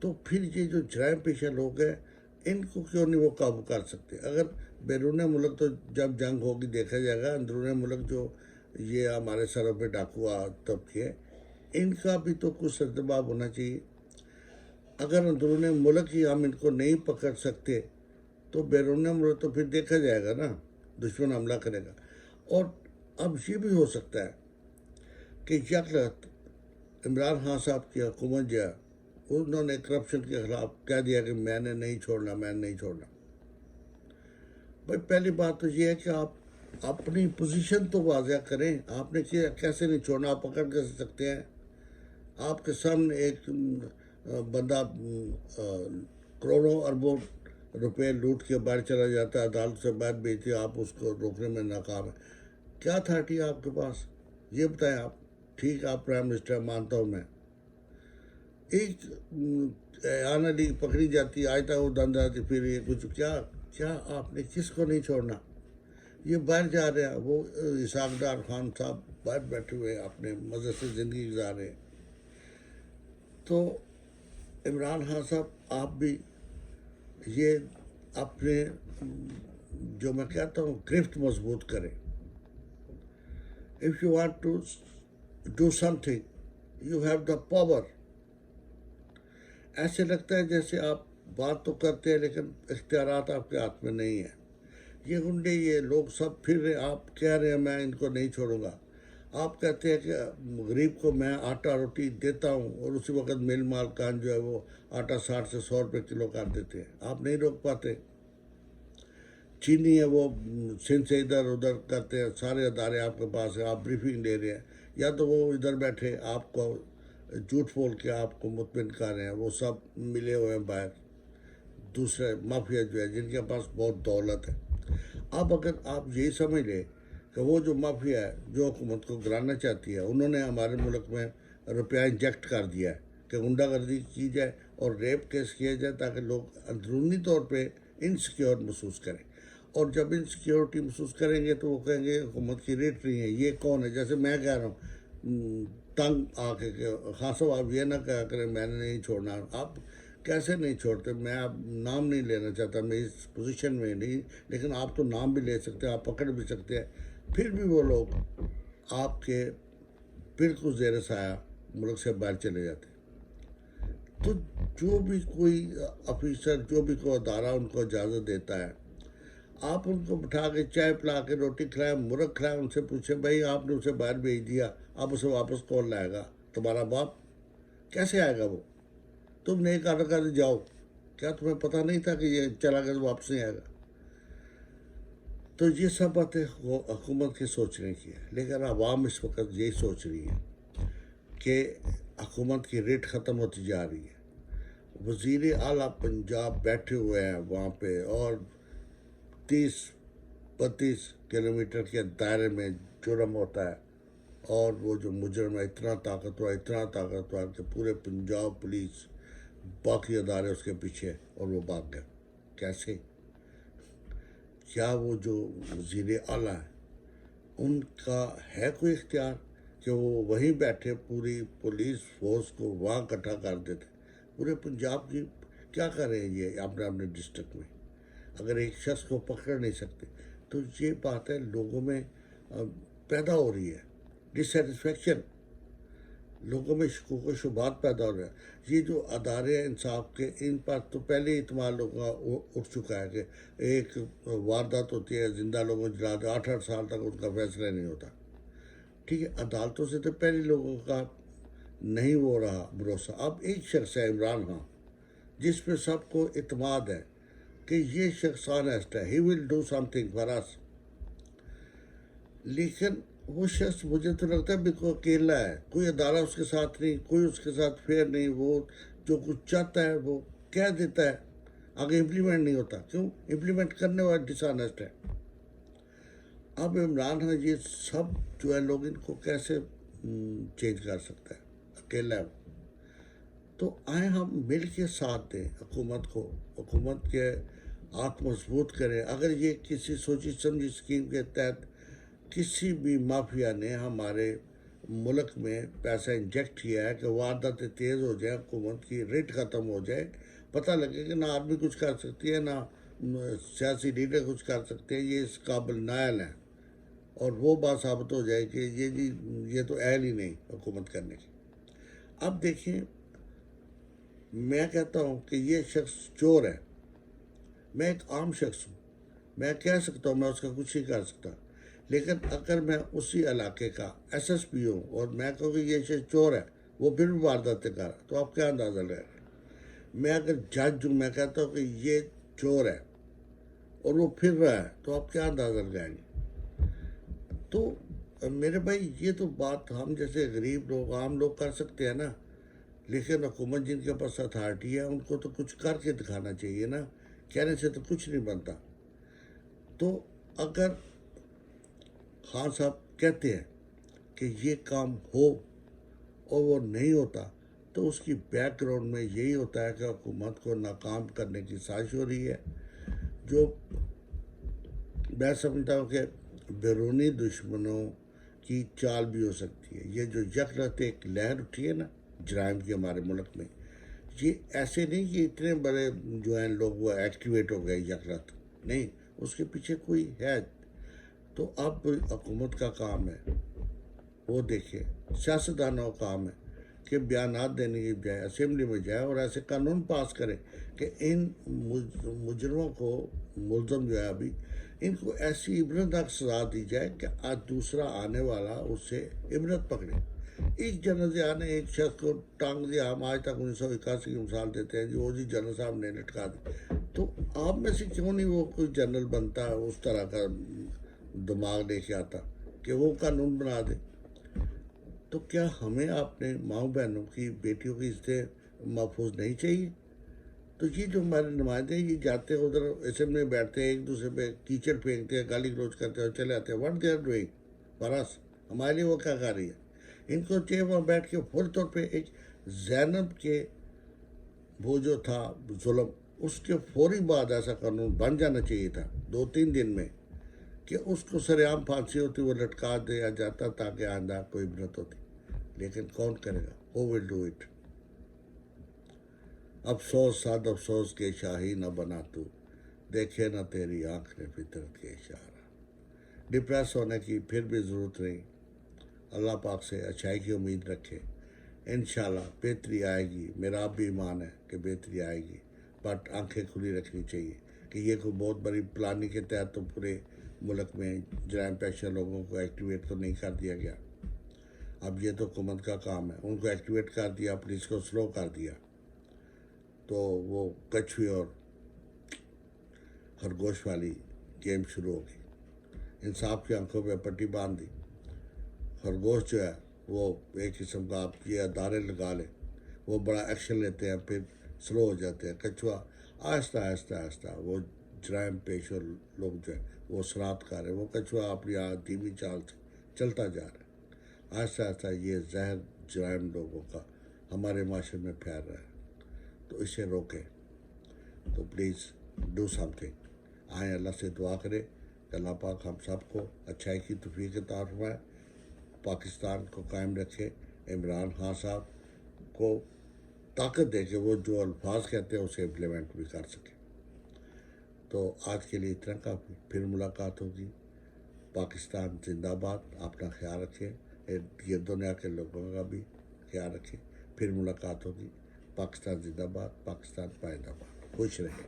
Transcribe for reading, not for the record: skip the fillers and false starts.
تو پھر یہ جو جرائم پیشہ لوگ ہیں ان کو کیوں نہیں وہ قابو کر سکتے؟ اگر بیرون ملک تو جب جنگ ہوگی دیکھا جائے گا، اندرون ملک جو یہ ہمارے سروں پہ ڈاکو طبقے ان کا بھی تو کچھ سرجباب ہونا چاہیے۔ اگر اندرون ملک ہی ہم ان کو نہیں پکڑ سکتے تو بیرون ملک تو پھر دیکھا جائے گا نا، دشمن حملہ کرے گا۔ اور اب یہ بھی ہو سکتا ہے کہ یک رات عمران خان صاحب کی حکومت جو ہے انہوں نے کرپشن کے خلاف کہہ دیا کہ میں نے نہیں چھوڑنا، میں نے نہیں چھوڑنا۔ بھائی پہلی بات تو یہ ہے کہ آپ اپنی پوزیشن تو واضح کریں، آپ نے کیسے نہیں چھوڑنا، آپ پکڑ کر سکتے ہیں؟ آپ کے سامنے ایک بندہ کروڑوں اربوں روپے لوٹ کے باہر چلا جاتا ہے، عدالت سے باہر بھیجتے، آپ اس کو روکنے میں ناکام ہیں۔ کیا اتھارٹی ہے آپ کے پاس؟ یہ بتائیں آپ۔ ٹھیک آپ پرائم منسٹر مانتا ہوں میں، ایک آنا لیگ پکڑی جاتی، آج تک وہ دند آتی، پھر یہ کچھ کیا آپ نے کس کو نہیں چھوڑنا؟ یہ باہر جا رہے ہیں، وہ اسحاق ڈار خان صاحب باہر بیٹھے ہوئے اپنے مزے سے زندگی گزار رہے ہیں۔ تو عمران خان صاحب آپ بھی یہ اپنے جو میں کہتا ہوں گرفت مضبوط کریں۔ If you want to do something, you have the power۔ ایسے لگتا ہے جیسے آپ بات تو کرتے ہیں لیکن اختیارات آپ کے ہاتھ میں نہیں ہیں۔ یہ گنڈے، یہ لوگ سب پھر رہے، آپ کہہ رہے ہیں میں ان کو نہیں چھوڑوں گا۔ آپ کہتے ہیں کہ غریب کو میں آٹا روٹی دیتا ہوں اور اسی وقت مل مالکان جو ہے وہ آٹا 60 سے 100 روپے کلو کر دیتے ہیں، آپ نہیں روک پاتے۔ چینی ہے وہ سندھ سے ادھر ادھر کرتے ہیں، سارے ادارے آپ کے پاس ہیں، آپ بریفنگ لے رہے ہیں، یا تو وہ ادھر بیٹھے آپ کو جھوٹ بول کے آپ کو مطمئن کر رہے ہیں، وہ سب ملے ہوئے ہیں باہر، دوسرے مافیا جو ہے جن کے پاس بہت دولت ہے۔ اب اگر آپ یہی سمجھ لیں کہ وہ جو مافیا ہے جو حکومت کو گرانا چاہتی ہے، انہوں نے ہمارے ملک میں روپیہ انجیکٹ کر دیا ہے کہ غنڈہ گردی کی جائے اور ریپ کیس کیا جائے تاکہ لوگ اندرونی طور پہ انسیکیور محسوس کریں، اور جب انسیکیورٹی محسوس کریں گے تو وہ کہیں گے حکومت کی ریٹ نہیں ہے، یہ کون ہے؟ جیسے میں کہہ رہا ہوں تنگ آ کے کہ خان صاحب آپ یہ نہ کہا کریں میں نے نہیں چھوڑنا۔ آپ کیسے نہیں چھوڑتے؟ میں آپ نام نہیں لینا چاہتا، میں اس پوزیشن میں نہیں، لیکن آپ تو نام بھی لے سکتے ہیں، آپ پکڑ بھی سکتے ہیں، پھر بھی وہ لوگ آپ کے بالکل زیر سایہ ملک سے باہر چلے جاتے ہیں۔ تو جو بھی کوئی آفیسر، جو بھی کوئی ادارہ ان کو اجازت دیتا ہے، آپ ان کو بٹھا کے چائے پلا کے روٹی کھلائیں، مرغ کھلائیں، ان سے پوچھیں بھائی آپ نے اسے باہر بھیج دیا، اب اسے واپس کون لائے گا؟ تمہارا باپ؟ کیسے آئے گا وہ؟ تم نے ایک آدھا کر جاؤ، کیا تمہیں پتہ نہیں تھا کہ یہ چلا گیا تو واپس نہیں آئے گا؟ تو یہ سب باتیں حکومت کے سوچنے کی ہے، لیکن عوام اس وقت یہی سوچ رہی ہے کہ حکومت کی ریٹ ختم ہوتی جا رہی ہے۔ وزیر اعلیٰ پنجاب بیٹھے ہوئے ہیں وہاں پہ، اور 30-32 کلومیٹر کے دائرے میں جرم ہوتا ہے، اور وہ جو مجرم ہے اتنا طاقتور کہ پورے پنجاب پولیس باقی ادارے اس کے پیچھے، اور وہ بھاگ گئے۔ کیسے؟ کیا وہ جو وزیر اعلیٰ ہیں ان کا ہے کوئی اختیار کہ وہ وہیں بیٹھے پوری پولیس فورس کو وہاں اکٹھا کر دیتے؟ پورے پنجاب کی کیا کریں یہ اپنے ڈسٹرکٹ میں؟ اگر ایک شخص کو پکڑ نہیں سکتے تو یہ بات ہے لوگوں میں پیدا ہو رہی ہے، ڈسسیٹسفیکشن، لوگوں میں شکوک و شبہات پیدا ہو رہے ہیں۔ یہ جو ادارے ہیں انصاف کے، ان پر تو پہلے ہی اعتماد لوگوں کا اٹھ چکا ہے کہ ایک واردات ہوتی ہے، زندہ لوگوں جلا دے، 8 سال تک ان کا فیصلہ نہیں ہوتا۔ ٹھیک ہے، عدالتوں سے تو پہلے لوگوں کا نہیں ہو رہا بھروسہ۔ اب ایک شخص ہے عمران خان جس پہ سب کو اعتماد ہے کہ یہ شخص آنیسٹ ہے، he will do something for us, لیکن وہ شخص مجھے تو لگتا ہے بالکل اکیلا ہے، کوئی ادارہ اس کے ساتھ نہیں، کوئی اس کے ساتھ فیئر نہیں، وہ جو کچھ چاہتا ہے وہ کہہ دیتا ہے، آگے امپلیمنٹ نہیں ہوتا۔ کیوں؟ امپلیمنٹ کرنے والا ڈس آنیسٹ ہے۔ اب عمران خان یہ سب جو ہے لوگ ان کو کیسے چینج کر سکتا ہے؟ اکیلا ہے وہ۔ تو آئیں ہم مل کے ساتھ دیں حکومت کو، حکومت کے ہاتھ مضبوط کریں۔ اگر یہ کسی سوچی سمجھی اسکیم کے تحت کسی بھی مافیا نے ہمارے ملک میں پیسہ انجیکٹ کیا ہے کہ وارداتیں تیز ہو جائیں، حکومت کی ریٹ ختم ہو جائے، پتہ لگے کہ نہ آدمی کچھ کر سکتی ہے، نہ سیاسی لیڈر کچھ کر سکتے ہیں، یہ اس قابل نائل ہیں، اور وہ بات ثابت ہو جائے کہ یہ تو اہل ہی نہیں حکومت کرنے کی۔ اب دیکھیں، میں کہتا ہوں کہ یہ شخص چور ہے، میں ایک عام شخص ہوں، میں کہہ سکتا ہوں میں اس کا کچھ نہیں کر سکتا، لیکن اگر میں اسی علاقے کا ایس ایس پی ہوں اور میں کہوں کہ یہ شخص چور ہے، وہ پھر بھی وارداتیں کر رہا، تو آپ کیا اندازہ لگائیں گے؟ میں اگر جج ہوں، میں کہتا ہوں کہ یہ چور ہے اور وہ پھر رہا ہے، تو آپ کیا اندازہ لگائیں گے؟ تو میرے بھائی، یہ تو بات ہم جیسے غریب لوگ، عام لوگ کر سکتے ہیں نا، لیکن حکومت جن کے پاس اتھارٹی ہے ان کو تو کچھ کر کے دکھانا چاہیے نا، کہنے سے تو کچھ نہیں بنتا۔ تو اگر خان صاحب کہتے ہیں کہ یہ کام ہو اور وہ نہیں ہوتا، تو اس کی بیک گراؤنڈ میں یہی ہوتا ہے کہ حکومت کو ناکام کرنے کی سازش ہو رہی ہے، جو میں سمجھتا ہوں کہ بیرونی دشمنوں کی چال بھی ہو سکتی ہے۔ یہ جو یکرت ایک لہر اٹھی ہے نا جرائم کی ہمارے ملک میں، یہ ایسے نہیں کہ اتنے بڑے جو ہیں لوگ وہ ایکٹیویٹ ہو گئے یکرت، نہیں، اس کے پیچھے کوئی ہے۔ تو اب حکومت کا کام ہے، وہ دیکھے، سیاستدانوں کا کام ہے کہ بیانات دینے کی بجائے اسمبلی میں جائے اور ایسے قانون پاس کرے کہ ان مجرموں کو، ملزم جو ہے ابھی، ان کو ایسی عبرتناک سزا دی جائے کہ آج دوسرا آنے والا اس سے عبرت پکڑے۔ ایک جنرل ضیاء نے ایک شخص کو ٹانگ دیا، ہم آج تک 1981 کی مثال دیتے ہیں، جو جنرل صاحب نے لٹکا دی۔ تو آپ میں سے کیوں نہیں وہ کوئی جنرل بنتا، اس طرح کا دماغ لے کے آتا کہ وہ قانون بنا دے؟ تو کیا ہمیں اپنے ماؤں بہنوں کی، بیٹیوں کی عزتیں محفوظ نہیں چاہیے؟ تو یہ جو ہمارے نمائندے یہ جاتے ہیں ادھر اسمبلی میں بیٹھتے ہیں، ایک دوسرے پہ کیچڑ پھینکتے ہیں، گالی گلوچ کرتے ہیں اور چلے آتے ہیں، what they are doing for us, ہمارے لیے وہ کیا کر رہی ہے؟ ان کو چاہیے وہاں بیٹھ کے فوری طور پہ ایک زینب کے وہ جو تھا ظلم، اس کے فوری بعد ایسا قانون بن جانا چاہیے تھا 2-3 دن میں، کہ اس کو سر عام پھانسی ہوتی، وہ لٹکا دیا جاتا تاکہ آئندہ کوئی عبرت ہوتی۔ لیکن کون کرے گا؟ ہو ول ڈو اٹ؟ افسوس صد افسوس کے شاہی نہ بنا تو، دیکھے نہ تیری آنکھ نے فطرت کے اشارہ۔ ڈپریس ہونے کی پھر بھی ضرورت نہیں، اللہ پاک سے اچھائی کی امید رکھے، انشاءاللہ بہتری آئے گی، میرا اب بھی ایمان ہے کہ بہتری آئے گی، بٹ آنکھیں کھلی رکھنی چاہیے کہ یہ کوئی بہت بڑی پلاننگ کے تحت تو پورے ملک میں جرائم پیشہ لوگوں کو ایکٹیویٹ تو نہیں کر دیا گیا۔ اب یہ تو حکومت کا کام ہے، ان کو ایکٹیویٹ کر دیا، پولیس کو سلو کر دیا، تو وہ کچھوے اور خرگوش والی گیم شروع ہو گئی، انصاف کی آنکھوں پہ پٹی باندھ دی۔ خرگوش جو ہے وہ ایک قسم کا، آپ یہ ادارے لگا لیں، وہ بڑا ایکشن لیتے ہیں پھر سلو ہو جاتے ہیں، کچھوا آہستہ آہستہ آہستہ، وہ جرائم پیش اور لوگ جو ہے وہ اثرات کر رہے ہیں، وہ کچھوا اپنی دھیمی چال سے چلتا جا رہا ہے، آہستہ آہستہ یہ زہر جرائم لوگوں کا ہمارے معاشرے میں پھیل رہا ہے، تو اسے روکیں۔ تو پلیز ڈو سم تھنگ، آئیں اللہ سے دعا کریں کہ اللہ پاک ہم سب کو اچھائی کی توفیق عطا فرمائے، پاکستان کو قائم رکھے، عمران خان صاحب کو طاقت دے کہ وہ جو الفاظ کہتے ہیں اسے امپلیمنٹ بھی کر سکیں۔ تو آج کے لیے اتنا کافی، پھر ملاقات ہوگی۔ پاکستان زندہ باد، اپنا خیال رکھیں، یہ دنیا کے لوگوں کا بھی خیال رکھیں، پھر ملاقات ہوگی۔ پاکستان زندہ باد، پاکستان پائندہ باد، خوش رہیں۔